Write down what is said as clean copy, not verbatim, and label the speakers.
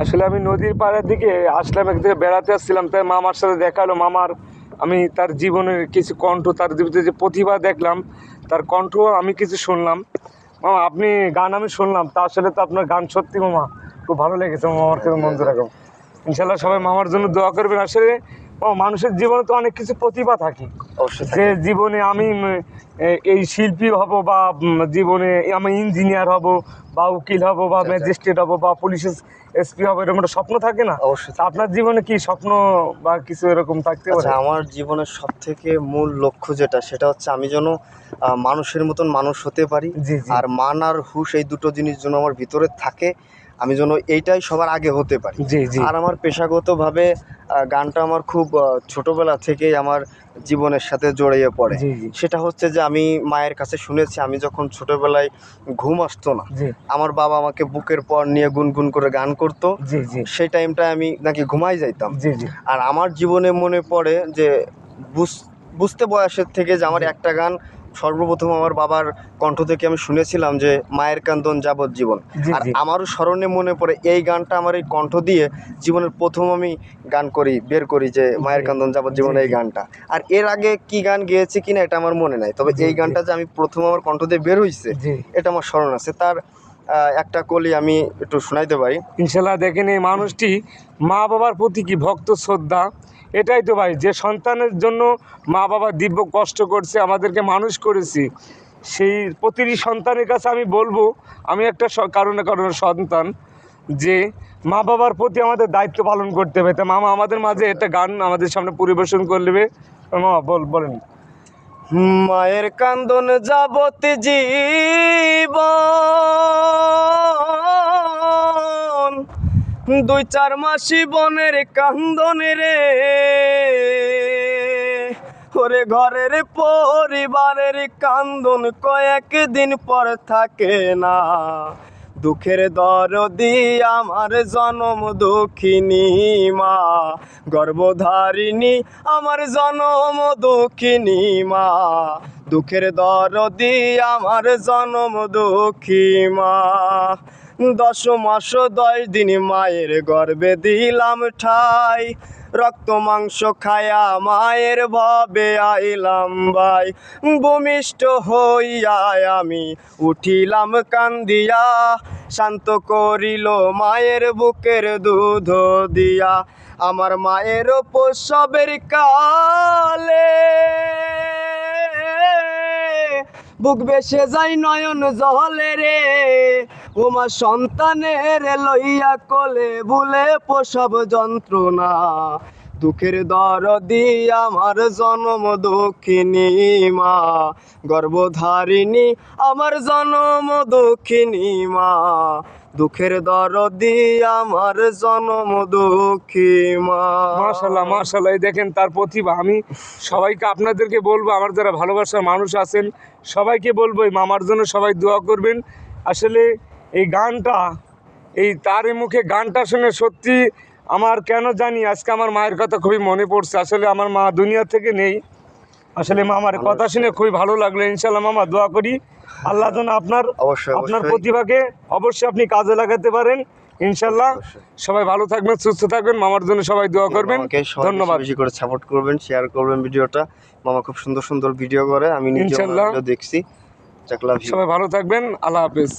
Speaker 1: আসলে আমি নদীর পাড়ের দিকে আসলাম, এক দিকে বেড়াতে আসছিলাম, তাই মামার সাথে দেখা হলো। মামার আমি তার জীবনের কিছু কণ্ঠ, তার জীবনের যে প্রতিভা দেখলাম, তার কণ্ঠ আমি কিছু শুনলাম। মামা আপনি গান আমি শুনলাম, তা আসলে তো আপনার গান সত্যি মামা খুব ভালো লেগেছে মামা, আমার কাছে মন রাখো। ইনশাল্লাহ সবাই মামার জন্য দোয়া করবেন। আসলে মানুষের জীবনে তো অনেক কিছু প্রতিভা থাকে, যে জীবনে আমি এই শিল্পী হব, বা জীবনে আমি ইঞ্জিনিয়ার হব, বা উকিল হব, বা ম্যাজিস্ট্রেট হব, বা পুলিশের এসপি হব, এরকম একটা স্বপ্ন থাকে না?
Speaker 2: অবশ্যই।
Speaker 1: আপনার জীবনে কি স্বপ্ন বা কিছু এরকম থাকতে পারে?
Speaker 2: আমার জীবনের সব থেকে মূল লক্ষ্য যেটা, সেটা হচ্ছে আমি যেন মানুষের মতন মানুষ হতে পারি।
Speaker 1: জি জি।
Speaker 2: আর মান আর হুশ, এই দুটো জিনিস যেন আমার ভিতরে থাকে, আমি যেন এইটাই সবার আগে হতে পারি।
Speaker 1: জি জি।
Speaker 2: আর আমার পেশাগতভাবে গানটা আমার খুব ছোটোবেলা থেকেই আমার জীবনের সাথে জড়িয়ে পড়ে।
Speaker 1: জি জি।
Speaker 2: সেটা হচ্ছে যে আমি মায়ের কাছে শুনেছি, আমি যখন ছোটোবেলায় ঘুম আসতো না,
Speaker 1: জি
Speaker 2: আমার বাবা আমাকে বুকের পর নিয়ে গুনগুন করে গান করতো।
Speaker 1: জি জি।
Speaker 2: সেই টাইমটায় আমি নাকি ঘুমাই যাইতাম।
Speaker 1: জি জি।
Speaker 2: আর আমার জীবনে মনে পড়ে যে বুঝতে বয়সের থেকে যে আমার একটা গান সর্বপ্রথম আমার বাবার কণ্ঠ থেকে আমি শুনেছিলাম, যে মায়ের কান্দন যাবজ্জীবন।
Speaker 1: জি
Speaker 2: আর
Speaker 1: জি।
Speaker 2: আমারও স্মরণে মনে পড়ে এই গানটা, আমার এই কণ্ঠ দিয়ে জীবনের প্রথম আমি গান বের করি যে মায়ের কান্দন যাবজ্জীবন, এই গানটা। আর এর আগে কি গান গেয়েছি কিনা এটা আমার মনে নাই, তবে এই গানটা যে আমি প্রথম আমার কণ্ঠ দিয়ে বের হয়েছে, এটা আমার স্মরণ আছে। তার একটা কলি আমি একটু শোনাইতে পারি।
Speaker 1: ইনশাল্লাহ। দেখেন, এই মানুষটি মা বাবার প্রতি কি ভক্ত শ্রদ্ধা, এটাই তো ভাই, যে সন্তানের জন্য মা বাবা দিব্য কষ্ট করছে, আমাদেরকে মানুষ করেছি, সেই প্রতিটি সন্তানের কাছে আমি বলবো, আমি একটা কারণে সন্তান, যে মা বাবার প্রতি আমাদের দায়িত্ব পালন করতে হবে। তা মামা আমাদের মাঝে একটা গান আমাদের সামনে পরিবেশন করবে। মামা বলেন।
Speaker 2: মায়ের কান্দন যাবত জীবন, 2-4 মাসি বনের কান্দনে রে, ওরে ঘরের পরিবারের কান্দন কয়েকদিন পর থাকে না। দুঃখের দরদি আমার জনম দুঃখিনী মা, গর্ভধারিণী আমার জনম দুঃখিনী মা। দুঃখের দরদি আমার জনম দুঃখী মা। 10 মাস 10 দিন মায়ের গর্ভে দিলাম ঠাই, রক্ত মাংস খায়া মায়ের ভবে আইলাম ভাই। ভূমিষ্ঠ হইয়া আমি উঠিলাম কান্দিয়া, শান্ত করিল মায়ের বুকের দুধ দিয়া। আমার মায়ের প্রসবের কালে বুক বেসে যাই নয়ন জলে রে, ওমা সন্তানের লইয়া কোলে ভুলে প্রসব যন্ত্রণা। দুঃখের দরদি আমার জনম দুঃখিনী মা, গর্ভধারিণী আমার জনম দুঃখিনী মা। দুঃখের দরদি আমার জনম দুঃখী মা।
Speaker 1: মাশাআল্লাহ মাশাআল্লাহ। দেখেন তার প্রতিভা। আমি সবাইকে, আপনাদেরকে বলবো, আমার যারা ভালোবাসার মানুষ আছেন সবাইকে বলবো, এই মামার জন্য সবাই দোয়া করবেন। আসলে এই গানটা, এই তার মুখে গানটা শুনে সত্যি আমার কেন জানি আজকে আমার মায়ের কথা খুবই মনে পড়ছে। আসলে আমার মা দুনিয়া থেকে নেই, আসলে মামার কথা শুনে খুবই ভালো লাগলো। ইনশাল্লাহ মামা দোয়া করি আল্লাহ যেন আপনার প্রতিভাকে অবশ্যই আপনি কাজে লাগাতে পারেন ইনশাল্লাহ। সবাই ভালো থাকবেন, সুস্থ থাকবেন, মামার জন্য সবাই দোয়া করবেন। ধন্যবাদ।
Speaker 2: বেশি করে সাপোর্ট করবেন, শেয়ার করবেন ভিডিওটা। মামা খুব সুন্দর সুন্দর ভিডিও করে, আমি নিজে দেখছি।
Speaker 1: সবাই ভালো থাকবেন, আল্লাহ হাফেজ।